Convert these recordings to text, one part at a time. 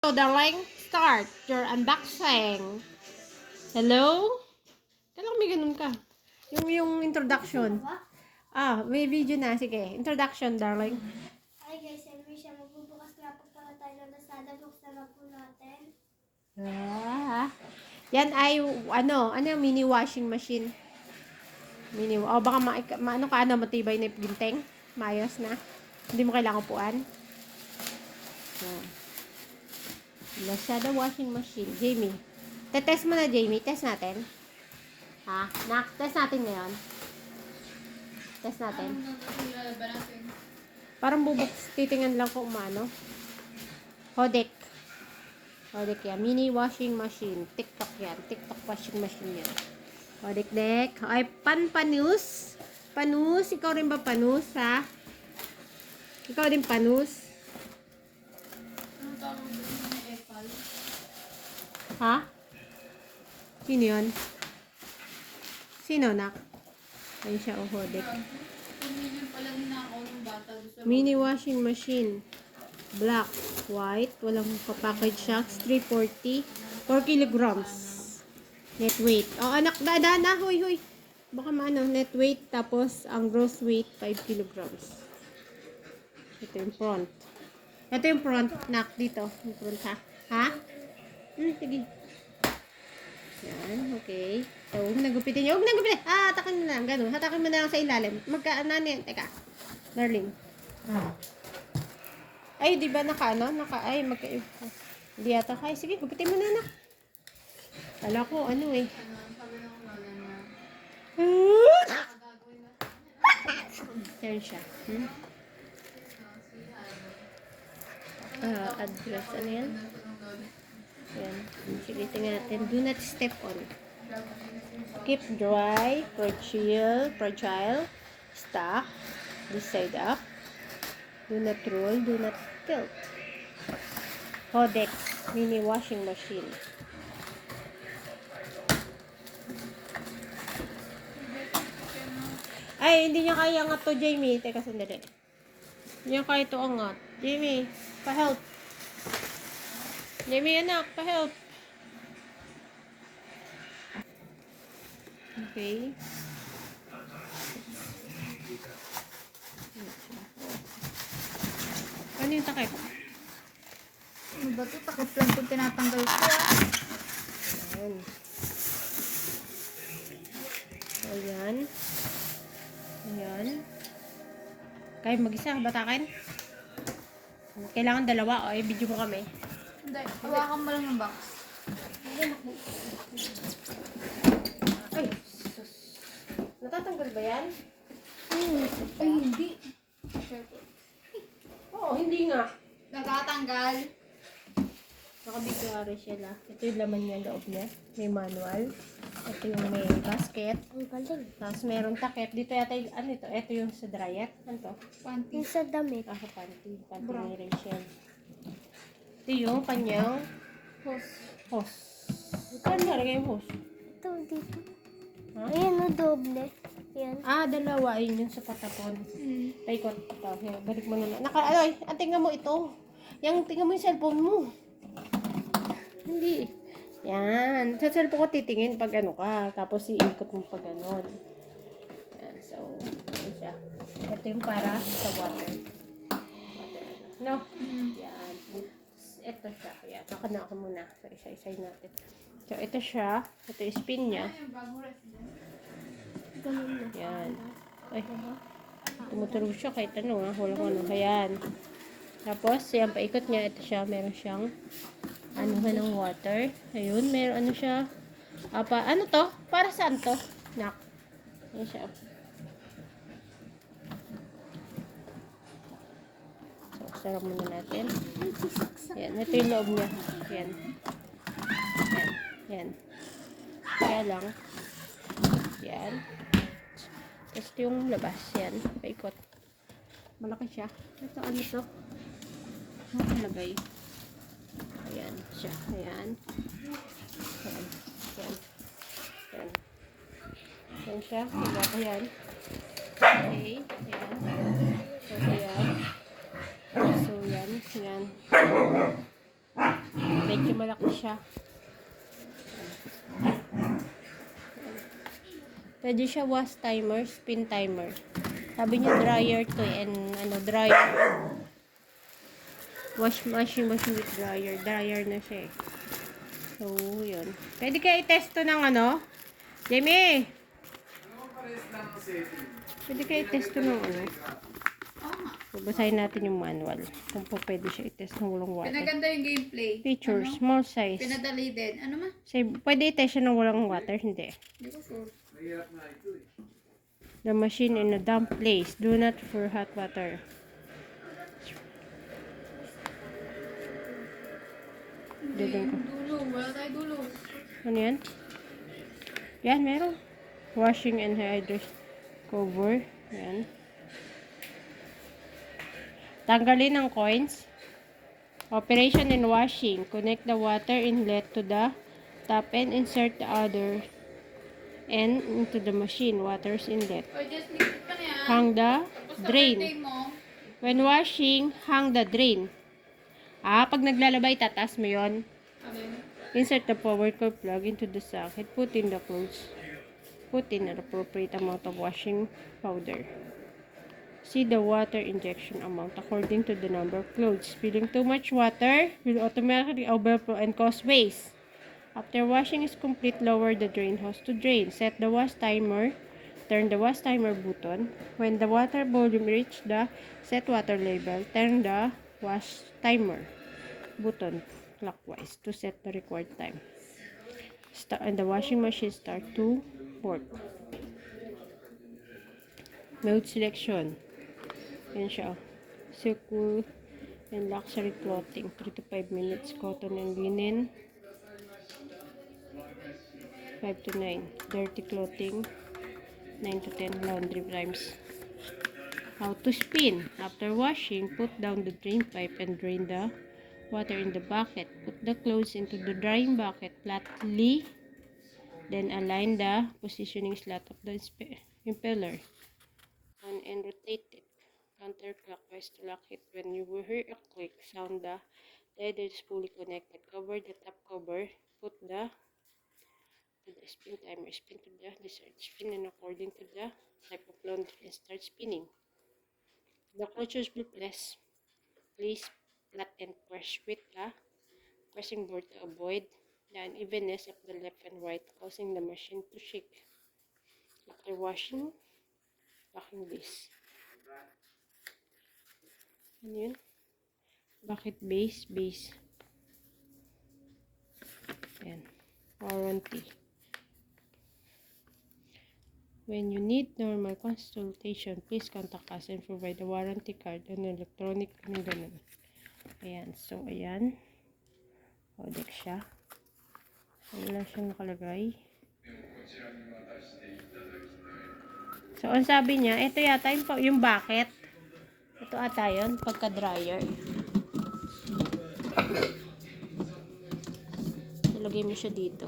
So, darling, start your unboxing. Hello? Kailangan may ganun ka. Yung introduction. May video na. Sige, introduction, darling. Hi guys, I'm Misha. Magbubukas nga po pala tayo ng Lazada. Buksan na po natin. Yan ay, mini washing machine. Baka matibay na yung ginteng. Maayos na. Hindi mo kailangan upuan. Lazada washing machine. Jamie. Test mo na, Jamie. Test natin. Test natin ngayon. Test natin. Parang bubuks. Titingnan lang kung umano. Hodekt. Hodekt yan. Mini washing machine. TikTok yan. TikTok washing machine yan. Hodekt. Ay, panus. Panus. Ikaw rin ba panus, ha? Ikaw din panus. Anong tawag doon na epal? Ha? Sino yun? Sino, nak? Ayun siya, Hodekt. 2 million pala ninakaw ng bata. Mini washing machine. Black, white, walang package shocks, 340, 4 kilograms. Net weight. Anak, dadaan na, huy. Baka net weight, tapos ang gross weight, 5 kilograms. Ito yung front. Ito yung front, nak, dito. Yung front, ha? Sige. Yan, okay. So, huwag nagupitin nyo. Hatakin mo na lang, ganun. Hatakin mo na lang sa ilalim. Teka. Darling. Ay, di ba hindi yata. Ay, sige, gupitin mo na, anak. Kala ko, Sabi ng lola na, Yan siya. Address, ano yan? Yan. Sige, tingnan natin. Do not step on. Keep dry, fragile, stock, this side up. Do not roll, do not tilt. Hodekt mini washing machine. Ay, hindi niya kaya angat to, Jamie. Teka, sandali. Hindi niya kaya ito angat. Jamie, pa-help. Jamie, anak, pa-help. Okay. Ano yung takip? ano ba ito? Takot lang kung tinatanggal ko. Ayan. Ayan. Kaya mag-isa, batakin? Kailangan dalawa. O, video mo kami. Hindi, hawakan mo lang ng box. Ay, sus. Natatanggal ba yan? Ay, hindi. Oo, hindi nga. Natatanggal. Nakabigari siya la. Ito yung laman niya, loob niya. May manual. Ito yung may basket. Ang galing. Tapos meron takip. Dito yata yung, ano ito? Ito yung sa dryer. Ano to? Panty. Yung sa damit. Panty. Panty ni Rachel. Ito yung kanyang hose. Saan nalagay yung hose? Ito, dito. Ha? Ayan, doble. Yan. Dalawa. Ayun yung sa patapon. Paikot. Ito. Balik mo na. Tingnan mo ito. Tingnan mo yung cellphone mo. Hindi. Yan. Sa cellphone ko titingin pag ano ka. Tapos iikot mo pag ganon. Yan. So, yan siya. Ito yung para sa water. No? Yan. Ito siya. Yan. Nakana ako muna. So, isa-isay natin. So, ito siya. Ito yung spin niya. Ganun na. Yan. Ay. Tumutulog siya kahit ano ha. Walang ano. Ayan. Tapos, yan. Paikot niya. Ito siya. Meron siyang anuhan ng water. Ayun. Meron ano siya. Ano to? Para saan to? Nak. Ayan siya. So, sarap muna natin. Yan. Ito yung loob niya. Yan. Yan. Yan. Kaya lang. Yan. Tapos ito yung labas. Yan. Paikot. Malaki siya. Ito ano to? Nakalagay. Ayan siya. Ayan. Ayan. Ayan. Ayan. Ayan siya. Ayan. Okay. Ayan. So, ayan. So, yan. Yan. kasi malaki siya. Pwede siya wash timer, spin timer. Sabi niya dryer to and dryer. Wash machine with dryer. Dryer na siya eh. So, yun. Pwede kaya i-test to ng Jamie! Pwede kaya i-test to ng Babasahin natin yung manual. Kung po pwede siya i-test ng walang water. Pinaganda yung gameplay. Features, small size. Pinadali din. Ano ma? Pwede i-test siya ng walang water? Hindi. Hindi ko sure. The machine in a damp place. Do not for hot water. Dulo. Wala tayo dulo. Ano yan? Yan, meron. Washing and hydration cover. Yan. Tanggalin ang coins. Operation and washing. Connect the water inlet to the tap and insert the other end into the machine. Water's inlet. O, just likit ka na yan. Hang the Tapos sa drain. birthday mo, When washing, hang the drain. Pag naglalabay, tatas mo yon. alin? Insert the power cord plug into the socket. Put in the clothes. Put in an appropriate amount of washing powder. See the water injection amount according to the number of clothes. Spilling too much water will automatically overflow and cause waste. After washing is complete, lower the drain hose to drain. Set the wash timer. Turn the wash timer button. When the water volume reach the set water level, turn the wash timer button clockwise to set the required time. And the washing machine start to work. Mode selection. Yan siya. Secure and luxury clothing. 3 to 5 minutes. Cotton and linen. 5 to 9. Dirty clothing. 9 to 10 laundry times. How to spin. After washing, put down the drain pipe and drain the water in the bucket. Put the clothes into the drying bucket flatly. Then align the positioning slot of the impeller. And rotate it counterclockwise to lock it. When you hear a click sound, the leather is fully connected. Cover the top cover. Put to the spin timer. Spin to the desired spin and according to the type of laundry and start spinning. The closures will place flat and press with the pressing board to avoid the unevenness of the left and right, causing the machine to shake. After washing, locking base. Ano yun? Bucket base. Ayan. Warranty. When you need normal consultation, please contact us and provide a warranty card and electronic and ganun. Ayan. So, ayan. Hodekt siya. Wala siyang nakalagay. So, ang sabi niya, ito yata yung bucket. Ito ata yun, pagka-dryer. Nalagay mo siya dito.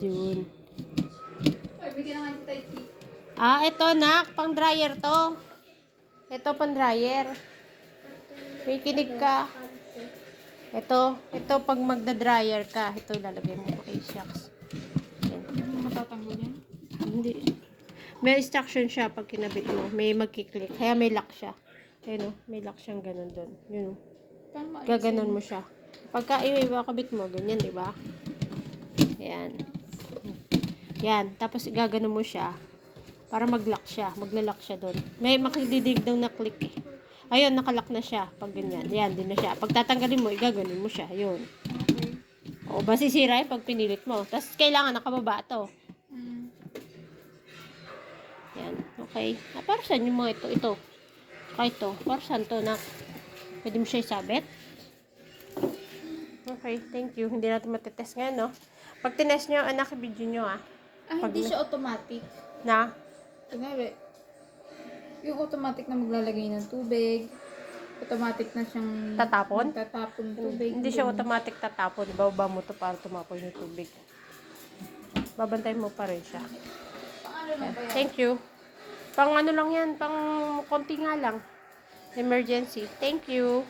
Yun. Ay, bigyan naman kita iti. Ito nak, pang dryer to. Ito pang dryer. May kinig ka. Ito pag magda-dryer ka, ito ilalagay mo. Okay, shucks. Matatanggol yan? Hindi. May instruction siya pag kinabit mo. May magkiklik. Kaya may lock siya. Ayun o, may lock siyang ganun doon. Yun o. Gaganon mo siya. Pagka iwakabit mo, ganyan, di ba? Ayan. Yan. Tapos gaganon mo siya para mag-lock siya. Magla-lock siya doon. May makididig daw na click eh. Ayun, nakalock na siya. Pag ganyan. Yan, din na siya. Pag tatanggalin mo, igaganon mo siya. Yun. Okay. O, masisira pag pinilit mo. Tapos, kailangan nakababa to. Yan. Okay. Para saan yung mga ito? Ito. Ito. Para saan to na? Pwede mo siya isabit? Okay. Thank you. Hindi natin matitest ngayon, no? Pag tinest nyo, anak, video nyo, Hindi siya automatic. Na? Kunwari, yung automatic na maglalagay ng tubig, automatic na siyang Tatapon? tatapon tubig. Hindi siya automatic tatapon. Ibaba mo to para tumapon yung tubig. Babantay mo pa rin siya. Paano lang ba yan? Thank you. Pang ano lang yan, pang konti nga lang. Emergency. Thank you.